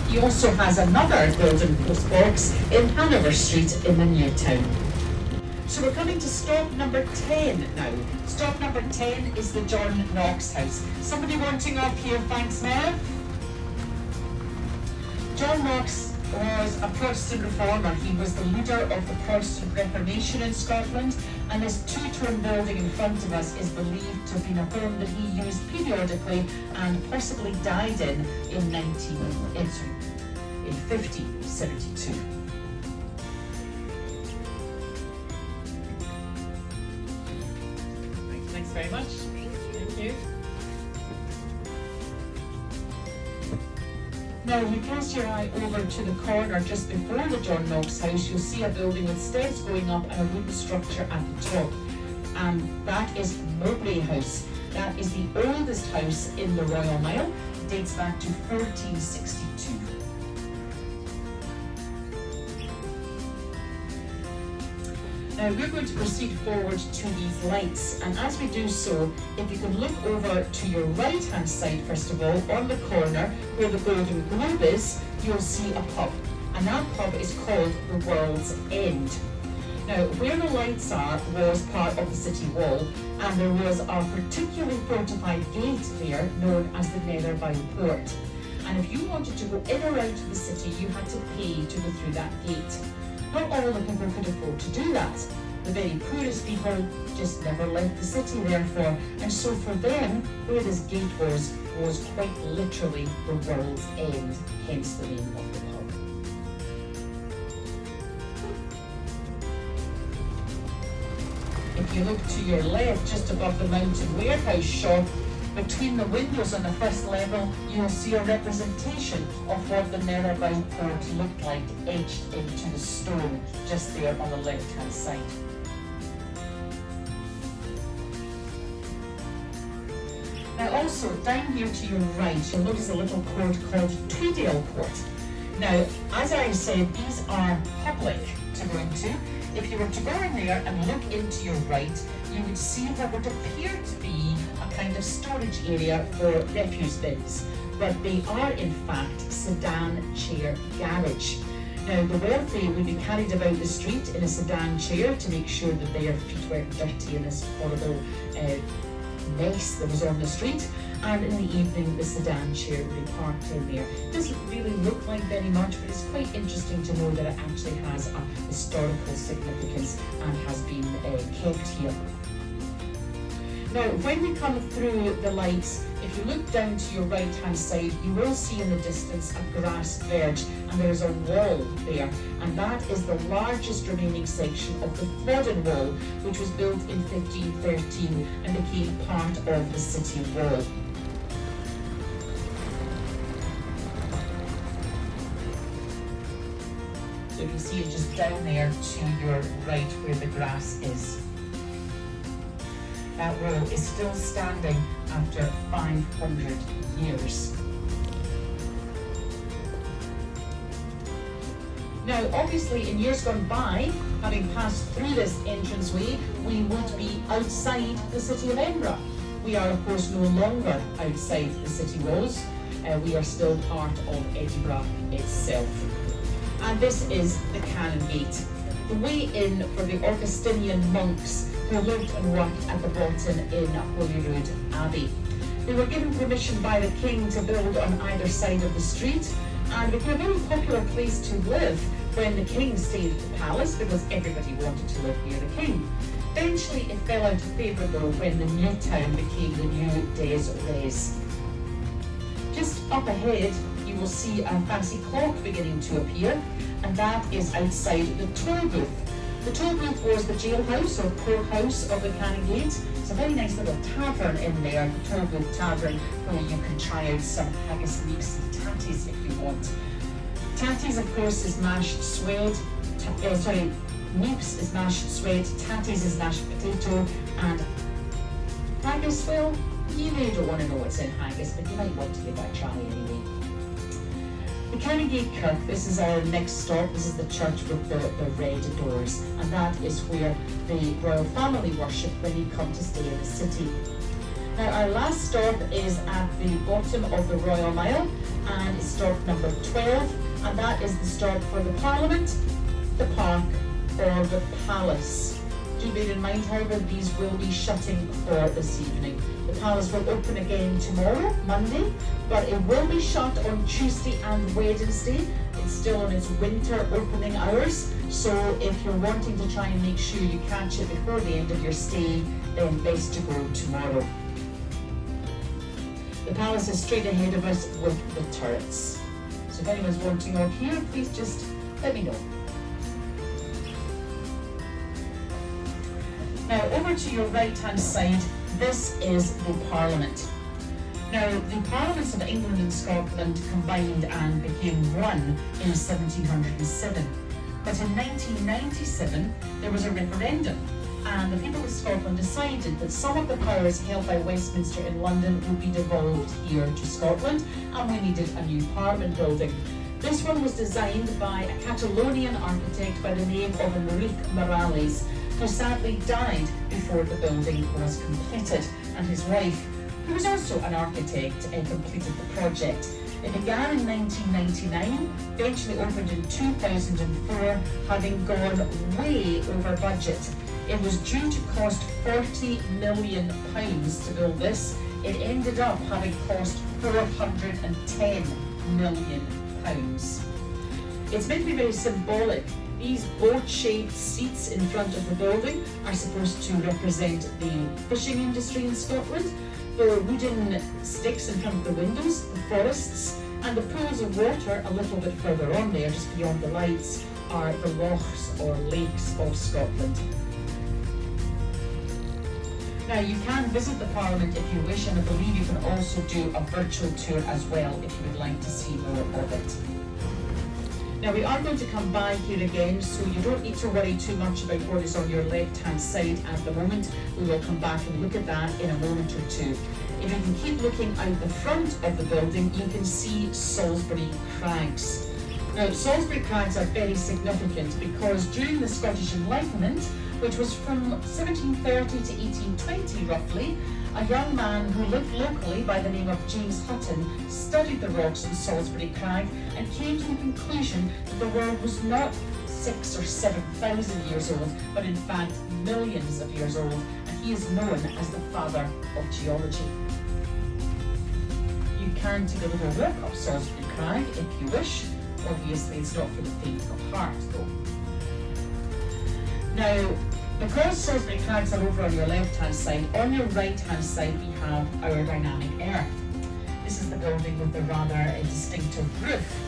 He also has another golden post box in Hanover Street in the new town. So we're coming to stop number 10 now. Stop number 10 is the John Knox house. Somebody wanting up here, thanks Merv. John Knox was a Protestant reformer. He was the leader of the Protestant Reformation in Scotland, and this two-tone building in front of us is believed to have been a home that he used periodically and possibly died in 1572. Thanks very much. Thank you. Now, if you cast your eye over to the corner just before the John Knox house, you'll see a building with stairs going up and a wooden structure at the top. And that is Mowbray House. That is the oldest house in the Royal Mile. It dates back to 1462. Now we're going to proceed forward to these lights, and as we do so, if you can look over to your right hand side first of all, on the corner where the golden globe is, you'll see a pub, and that pub is called the World's End. Now where the lights are was part of the city wall, and there was a particularly fortified gate there known as the Netherbound Port. And if you wanted to go in or out of the city, you had to pay to go through that gate. Not all the people could afford to do that. The very poorest people just never left the city therefore, and so for them, where this gate was quite literally the world's end, hence the name of the pub. If you look to your left, just above the Mountain Warehouse shop, between the windows on the first level, you'll see a representation of what the Netherbound Port looked like etched into the stone just there on the left-hand side. Now also, down here to your right, you'll notice a little court called Tweedale Court. Now, as I said, these are public to go into. If you were to go in there and look into your right, you would see what would appear to be a kind of storage area for refuse bins, but they are in fact sedan chair garage. Now the wealthy would be carried about the street in a sedan chair to make sure that their feet weren't dirty in this horrible mess that was on the street, and in the evening the sedan chair would be parked in there. It doesn't really look like very much, but it's quite interesting to know that it actually has a historical significance and has been kept here. Now, when we come through the lights, if you look down to your right hand side, you will see in the distance a grass verge, and there's a wall there, and that is the largest remaining section of the Flodden Wall, which was built in 1513 and became part of the city wall. So you can see it just down there to your right where the grass is. That wall is still standing after 500 years. Now, obviously, in years gone by, having passed through this entranceway, we would be outside the city of Edinburgh. We are, of course, no longer outside the city walls. We are still part of Edinburgh itself. And this is the Cannon Gate, the way in for the Augustinian monks who lived and worked at the bottom in Holyrood Abbey. They were given permission by the king to build on either side of the street, and became a very popular place to live when the king stayed at the palace, because everybody wanted to live near the king. Eventually it fell out of favour though when the new town became the new Des Res. Just up ahead you will see a fancy clock beginning to appear, and that is outside the toll booth. The toll booth was the jailhouse or courthouse of the Cannon Gate. It's a very nice little tavern in there, the toll booth tavern, where you can try out some haggis, neeps and tatties if you want. Tatties, of course, is mashed swelled, neeps is mashed swelled, tatties is mashed potato, and haggis, well, you really don't want to know what's in haggis, but you might want to give that a try anyway. The Cannon Gate Kirk, this is our next stop. This is the church with the red doors, and that is where the royal family worship when they come to stay in the city. Now, our last stop is at the bottom of the Royal Mile, and it's stop number 12, and that is the stop for the Parliament, the Park or the Palace. Do bear in mind, however, these will be shutting for this evening. The Palace will open again tomorrow, Monday, but it will be shut on Tuesday and Wednesday. It's still on its winter opening hours, so if you're wanting to try and make sure you catch it before the end of your stay, then best to go tomorrow. The Palace is straight ahead of us with the turrets. So if anyone's wanting on here, please just let me know. Now over to your right hand side, this is the Parliament. Now the Parliaments of England and Scotland combined and became one in 1707. But in 1997 there was a referendum, and the people of Scotland decided that some of the powers held by Westminster in London would be devolved here to Scotland, and we needed a new Parliament building. This one was designed by a Catalonian architect by the name of Enrique Morales, who sadly died before the building was completed, and his wife, who was also an architect, completed the project. It began in 1999, eventually opened in 2004, having gone way over budget. It was due to cost £40 million to build this. It ended up having cost £410 million. It's meant to be very symbolic. These boat-shaped seats in front of the building are supposed to represent the fishing industry in Scotland. The wooden sticks in front of the windows, the forests, and the pools of water a little bit further on there, just beyond the lights, are the lochs or lakes of Scotland. Now you can visit the Parliament if you wish, and I believe you can also do a virtual tour as well if you would like to see more of it. Now we are going to come by here again, so you don't need to worry too much about what is on your left-hand side at the moment. We will come back and look at that in a moment or two. If you can keep looking out the front of the building, you can see Salisbury Crags. Now Salisbury Crags are very significant because during the Scottish Enlightenment, which was from 1730 to 1820 roughly, a young man who lived locally by the name of James Hutton studied the rocks in Salisbury Crag and came to the conclusion that the world was not 6,000 or 7,000 years old, but in fact millions of years old, and he is known as the father of geology. You can take a little walk up Salisbury Crag if you wish. Obviously it's not for the faint of heart though. Now, because Salisbury Crags are over on your left-hand side, on your right-hand side we have our dynamic earth. This is the building with the rather distinctive roof.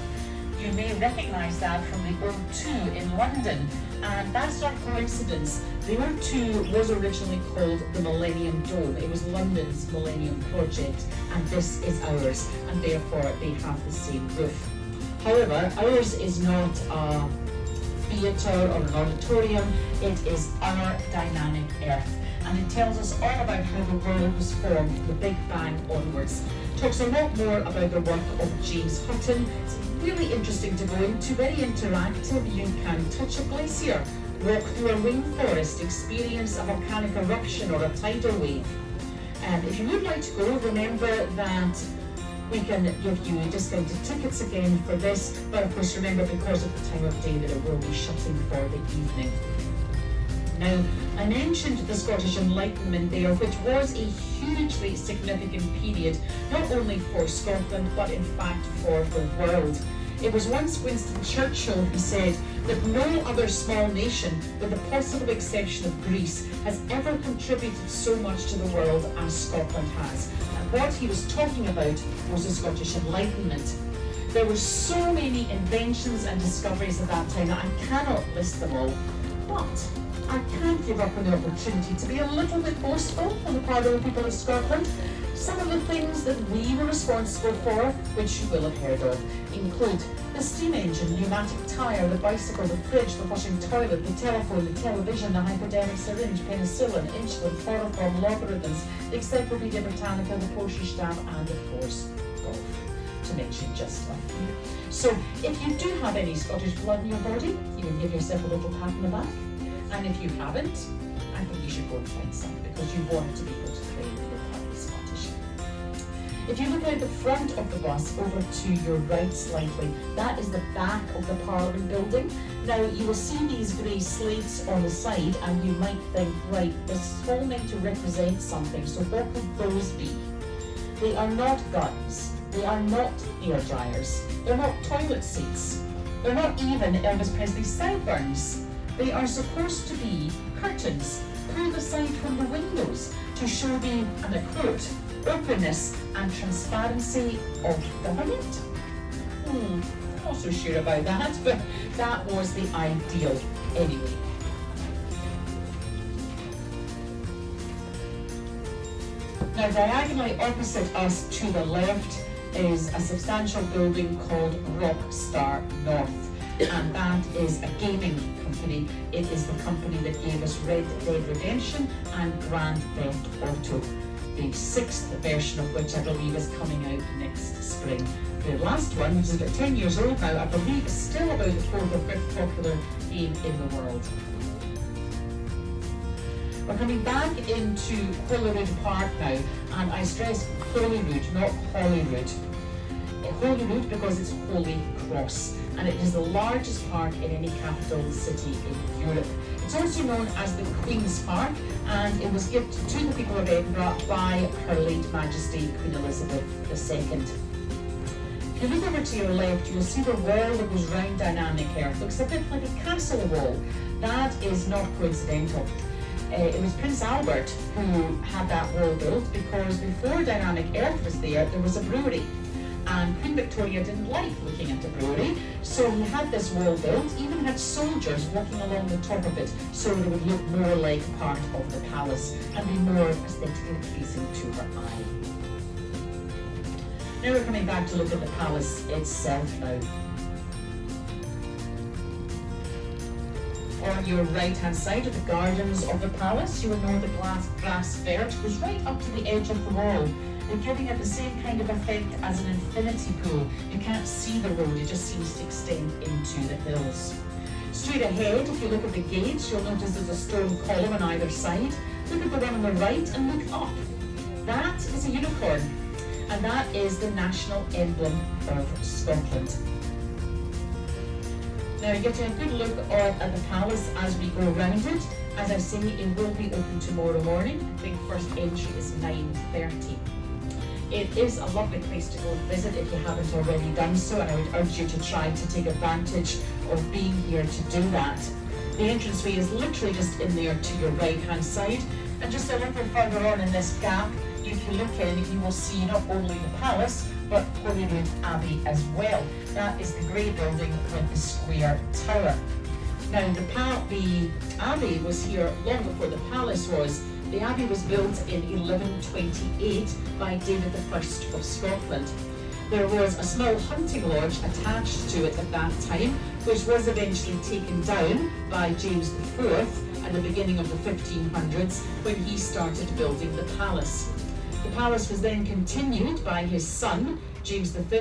You may recognise that from the O2 in London, and that's not coincidence. The O2 was originally called the Millennium Dome. It was London's Millennium Project, and this is ours, and therefore they have the same roof. However, ours is not a theatre or an auditorium, it is our dynamic earth, and it tells us all about how the world was formed from the Big Bang onwards. Talks a lot more about the work of James Hutton. It's really interesting to go into, very interactive. You can touch a glacier, walk through a rainforest, experience a volcanic eruption or a tidal wave. And if you would like to go, remember that we can give you discounted tickets again for this, but of course remember, because of the time of day, that it will be shutting for the evening. Now, I mentioned the Scottish Enlightenment there, which was a hugely significant period, not only for Scotland, but in fact for the world. It was once Winston Churchill who said that no other small nation, with the possible exception of Greece, has ever contributed so much to the world as Scotland has. And what he was talking about was the Scottish Enlightenment. There were so many inventions and discoveries at that time that I cannot list them all, but I can't give up on the opportunity to be a little bit boastful on the part of the people of Scotland. Some of the things that we were responsible for, which you will have heard of, include the steam engine, pneumatic tyre, the bicycle, the fridge, the washing toilet, the telephone, the television, the hypodermic syringe, penicillin, insulin, chloroform, logarithms, the Encyclopedia Britannica, the postage stamp, and of course, golf, to mention just a few. So if you do have any Scottish blood in your body, you can give yourself a little pat on the back. And if you haven't, I think you should go and find some, because you want to be able to claim you're partly Scottish. If you look out the front of the bus over to your right slightly, that is the back of the Parliament building. Now you will see these grey slates on the side and you might think, right, this is all meant to represent something, so what could those be? They are not guns, they are not hair dryers, they're not toilet seats, they're not even Elvis Presley's sideburns. They are supposed to be curtains pulled aside from the windows to show the, and I quote, openness and transparency of government. Not so sure about that, but that was the ideal anyway. Now, diagonally opposite us to the left is a substantial building called Rockstar North, and that is a gaming company. It is the company that gave us Red Dead Redemption and Grand Theft Auto, the 6th version of which I believe is coming out next spring. The last one, which is about 10 years old now, I believe is still about the 4th or 5th popular game in the world. We're coming back into Holyrood Park now, and I stress Holyrood, not Holyrood. Holyrood because it's Holy Cross, and it is the largest park in any capital city in Europe. It's also known as the Queen's Park, and it was gifted to the people of Edinburgh by Her late Majesty Queen Elizabeth II. If you look over to your left, you'll see the wall that goes round Dynamic Earth. Looks a bit like a castle wall. That is not coincidental. It was Prince Albert who had that wall built because before Dynamic Earth was there was a brewery. And Queen Victoria didn't like looking at a brewery, so he had this wall built, even had soldiers walking along the top of it, so that it would look more like part of the palace and be more aesthetically pleasing to her eye. Now we're coming back to look at the palace itself now. On your right-hand side of the gardens of the palace, you will know the grass vert goes right up to the edge of the wall. They're giving it the same kind of effect as an infinity pool. You can't see the road, it just seems to extend into the hills. Straight ahead, if you look at the gates, you'll notice there's a stone column on either side. Look at the one on the right and look up. That is a unicorn, and that is the national emblem of Scotland. Now you're getting a good look at the palace as we go around it. As I say, it will be open tomorrow morning. I think first entry is 9:30. It is a lovely place to go and visit if you haven't already done so, and I would urge you to try to take advantage of being here to do that. The entranceway is literally just in there to your right-hand side, and just a little further on in this gap, if you look in, you will see not only the palace, but Holyrood Abbey as well. That is the grey building with the square tower. Now, the Abbey was here long before the palace was. The Abbey was built in 1128 by David I of Scotland. There was a small hunting lodge attached to it at that time, which was eventually taken down by James IV at the beginning of the 1500s when he started building the palace. The palace was then continued by his son, James V.